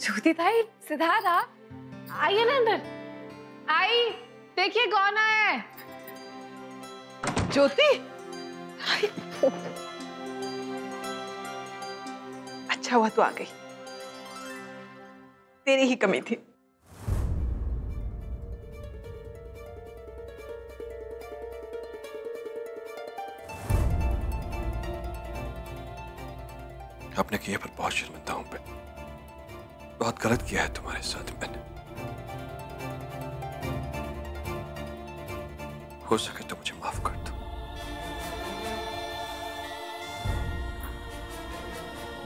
ज्योति ताई, सिद्धार्थ आप आइए ना अंदर। आई, देखिए कौन आया है। ज्योति, अच्छा हुआ तू आ गई, तेरी ही कमी थी। आपने किए पर बहुत शर्मिंदा हूं मैं। बहुत गलत किया है तुम्हारे साथ मैंने। हो सके तो मुझे माफ कर दो।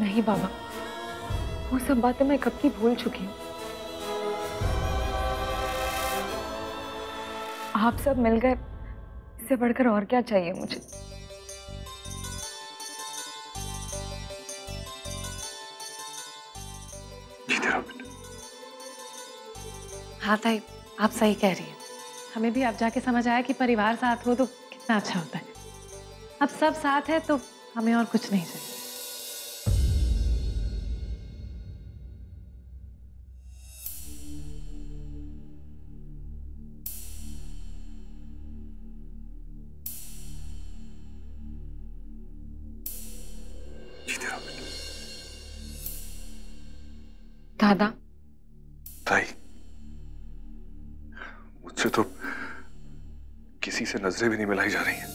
नहीं बाबा, वो सब बातें मैं कब की भूल चुकी हूँ। आप सब मिल गए, इससे बढ़कर और क्या चाहिए मुझे। हाँ ताई, आप सही कह रही हैं। हमें भी अब जाके समझ आया कि परिवार साथ हो तो कितना अच्छा होता है। अब सब साथ है तो हमें और कुछ नहीं चाहिए। दादा, ताई, मुझसे तो किसी से नजरें भी नहीं मिलाई जा रही हैं।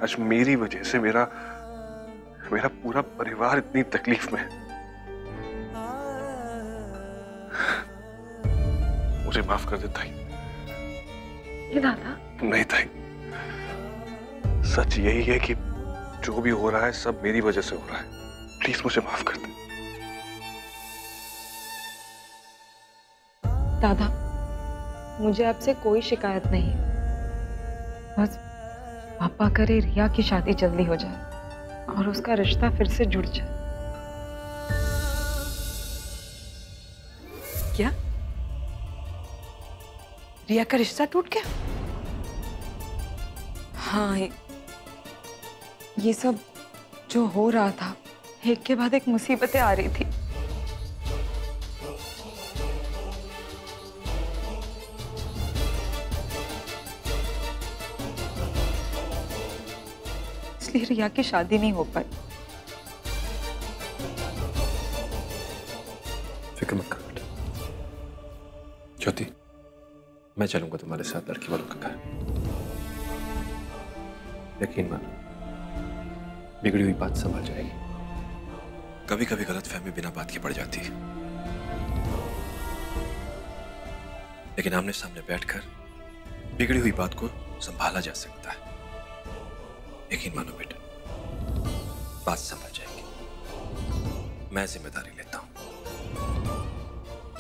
आज मेरी वजह से मेरा पूरा परिवार इतनी तकलीफ में है। मुझे माफ कर दे ताई। ये दादा? नहीं ताई, सच यही है कि जो भी हो रहा है सब मेरी वजह से हो रहा है। प्लीज मुझे माफ कर दे। दादा, मुझे आपसे कोई शिकायत नहीं, बस पापा करे रिया की शादी जल्दी हो जाए और उसका रिश्ता फिर से जुड़ जाए। क्या रिया का रिश्ता टूट गया? हाँ, ये सब जो हो रहा था, एक के बाद एक मुसीबतें आ रही थी। इसलिए रिया की शादी नहीं हो पाई। फिक्र मत करो बेटा। ज्योति, मैं चलूंगा तुम्हारे साथ लड़की वालों के घर। यकीन मानो, बिगड़ी हुई बात संभल जाएगी। कभी कभी गलतफहमी बिना बात की पड़ जाती है, लेकिन आमने सामने बैठकर बिगड़ी हुई बात को संभाला जा सकता है। यकीन मानो बेटा, बात संभल जाएगी। मैं जिम्मेदारी लेता हूं।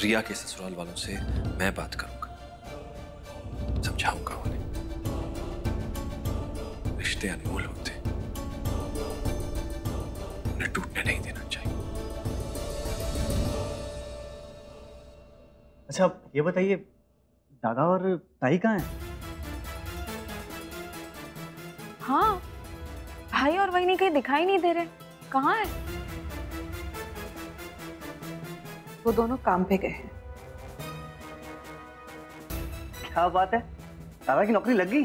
रिया के ससुराल वालों से मैं बात करूंगा, समझाऊंगा उन्हें। रिश्ते अनमोल होते, उन्हें टूटने नहीं देना चाहिए। अच्छा, ये बताइए, दादा और ताई कहाँ हैं? हाँ, भाई और वही कहीं दिखाई नहीं दे रहे। कहाँ है? वो दोनों काम पे गए हैं। क्या बात है, दादा की नौकरी लग गई?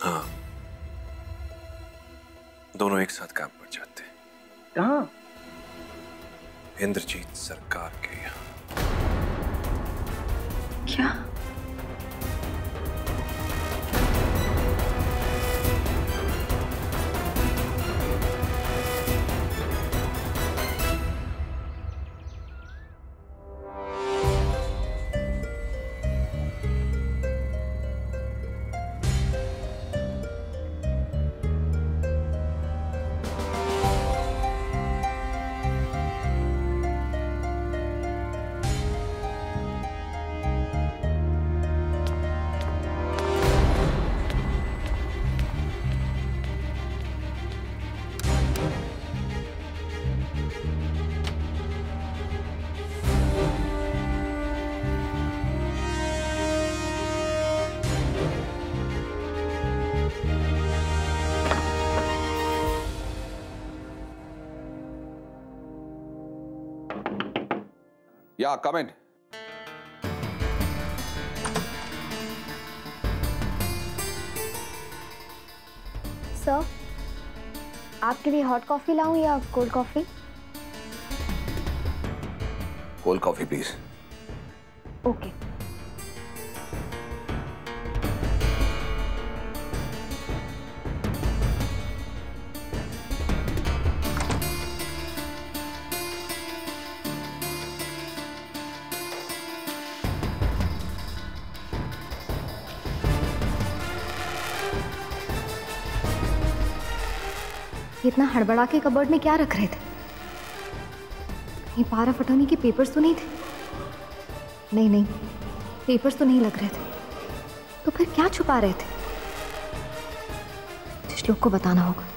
हाँ, दोनों एक साथ काम पर जाते हैं। कहाँ? इंद्रजीत सरकार के यहाँ। क्या? या कम इन। सर, आपके लिए हॉट कॉफी लाऊं या cold coffee? Cold coffee please. Okay. इतना हड़बड़ा के कबर्ड में क्या रख रहे थे? ये पारा फटोनी के पेपर्स तो नहीं थे? नहीं नहीं, पेपर्स तो नहीं लग रहे थे। तो फिर क्या छुपा रहे थे? कुछ लोग को बताना होगा।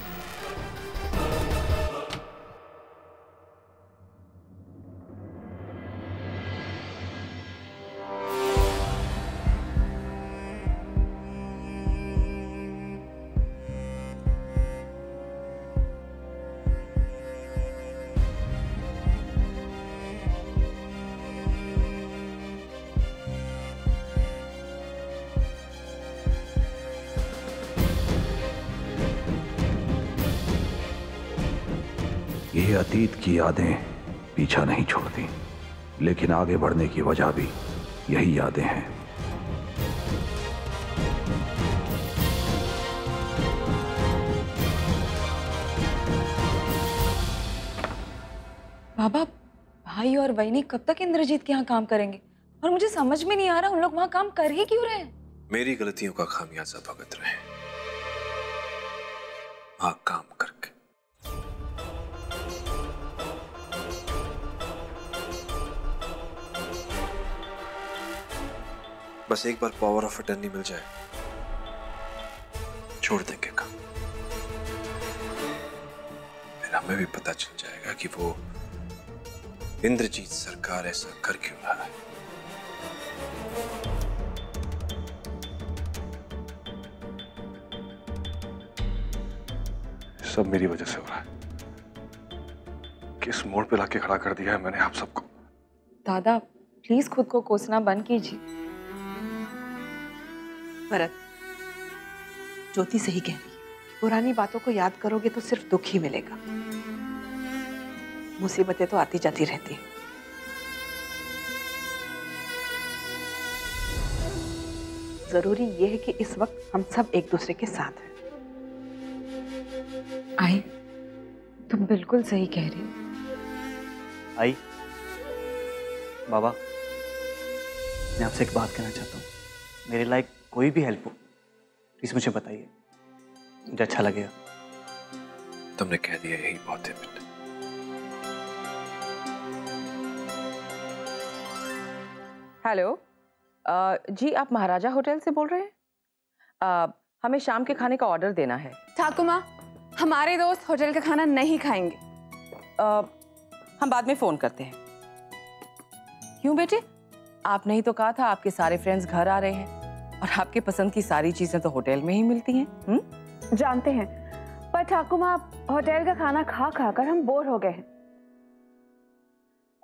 ये अतीत की यादें पीछा नहीं छोड़ती, लेकिन आगे बढ़ने की वजह भी यही यादें हैं। बाबा, भाई और वहीनी कब तक इंद्रजीत के यहाँ काम करेंगे? और मुझे समझ में नहीं आ रहा उन लोग वहाँ काम कर ही क्यों रहे हैं? मेरी गलतियों का खामियाजा भुगत रहे हैं वहां काम करके। बस एक बार पावर ऑफ अटर्नी मिल जाए, छोड़ देंगे काम। फिर हमें भी पता चल जाएगा कि वो इंद्रजीत सरकार ऐसा कर क्यों रहा है। सब मेरी वजह से हो रहा है। किस मोड़ पे लाके खड़ा कर दिया है मैंने आप सबको। दादा प्लीज खुद को कोसना बंद कीजिए। भरत, ज्योति सही कह रही है। पुरानी बातों को याद करोगे तो सिर्फ दुख ही मिलेगा। मुसीबतें तो आती जाती रहती हैं। जरूरी यह है कि इस वक्त हम सब एक दूसरे के साथ हैं। आई, तुम बिल्कुल सही कह रही हो। आई, बाबा, मैं आपसे एक बात कहना चाहता हूँ। मेरे लायक कोई भी हेल्प हो प्लीज मुझे बताइए, मुझे अच्छा लगेगा। तुमने कह दिया यही बहुत है बेटा। हेलो, जी आप महाराजा होटल से बोल रहे हैं? हमें शाम के खाने का ऑर्डर देना है। ठाकुर माँ, हमारे दोस्त होटल का खाना नहीं खाएंगे। हम बाद में फोन करते हैं। क्यों बेटे, आपने ही तो कहा था आपके सारे फ्रेंड्स घर आ रहे हैं और आपके पसंद की सारी चीजें तो होटल में ही मिलती हैं। जानते हैं, पर ठाकुर माँ होटल का खाना खा खा कर हम बोर हो गए हैं।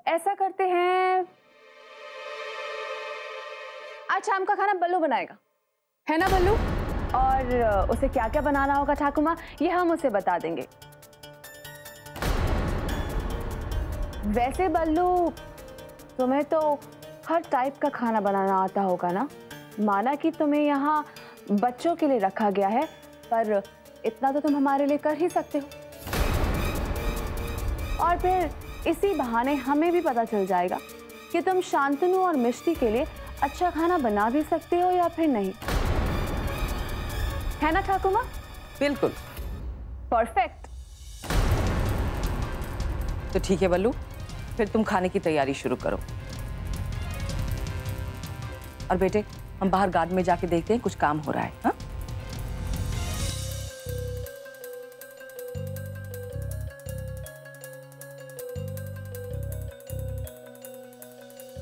ऐसा करते हैं, आज शाम का खाना बल्लू बनाएगा, है ना बल्लू? और उसे क्या क्या बनाना होगा ठाकुर माँ, ये हम उसे बता देंगे। वैसे बल्लू, तुम्हें तो हर टाइप का खाना बनाना आता होगा ना? माना कि तुम्हें यहाँ बच्चों के लिए रखा गया है, पर इतना तो तुम हमारे लिए कर ही सकते हो। और फिर इसी बहाने हमें भी पता चल जाएगा कि तुम शांतनु और मिष्टी के लिए अच्छा खाना बना भी सकते हो या फिर नहीं, है ना ठाकुर माँ? बिल्कुल परफेक्ट। तो ठीक है बल्लू, फिर तुम खाने की तैयारी शुरू करो। और बेटे, हम बाहर गार्डन में जाके देखते हैं कुछ काम हो रहा है। हाँ?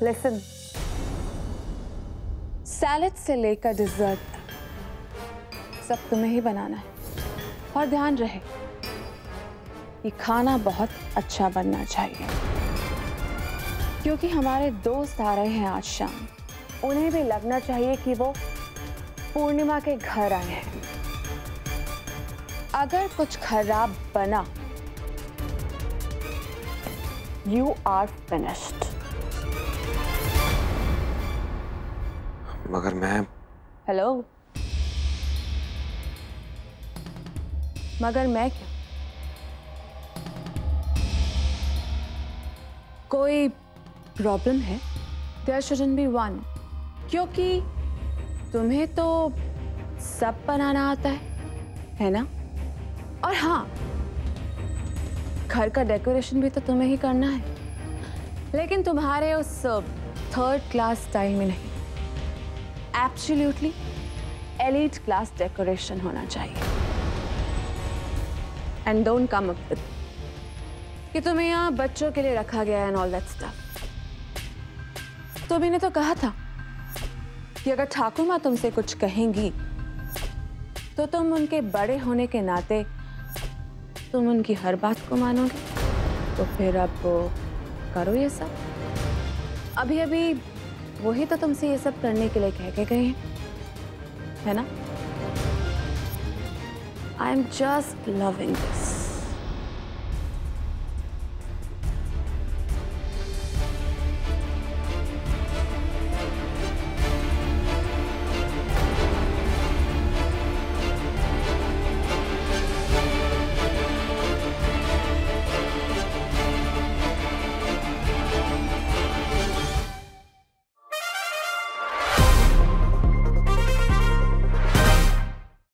लिसन, सैलेड से लेकर डिजर्ट तक सब तुम्हें ही बनाना है। और ध्यान रहे, ये खाना बहुत अच्छा बनना चाहिए। क्योंकि हमारे दोस्त आ रहे हैं आज शाम, उन्हें भी लगना चाहिए कि वो पूर्णिमा के घर आए हैं। अगर कुछ खराब बना, यू आर फिनिश्ड। मगर मैं हेलो, मगर मैं क्या? कोई प्रॉब्लम है? There shouldn't be one, क्योंकि तुम्हें तो सब बनाना आता है ना? और हाँ, घर का डेकोरेशन भी तो तुम्हें ही करना है, लेकिन तुम्हारे उस थर्ड क्लास स्टाइल में नहीं। एब्सोल्युटली एलीट क्लास डेकोरेशन होना चाहिए। And don't come up with कि तुम्हें यहाँ बच्चों के लिए रखा गया है एंड ऑल दैट स्टफ। तो मैंने तो कहा था कि अगर ठाकुर माँ तुमसे कुछ कहेंगी तो तुम उनके बड़े होने के नाते तुम उनकी हर बात को मानोगे। तो फिर अब करो ये सब। अभी अभी वही तो तुमसे ये सब करने के लिए कह के गए हैं, है ना? I am just loving this.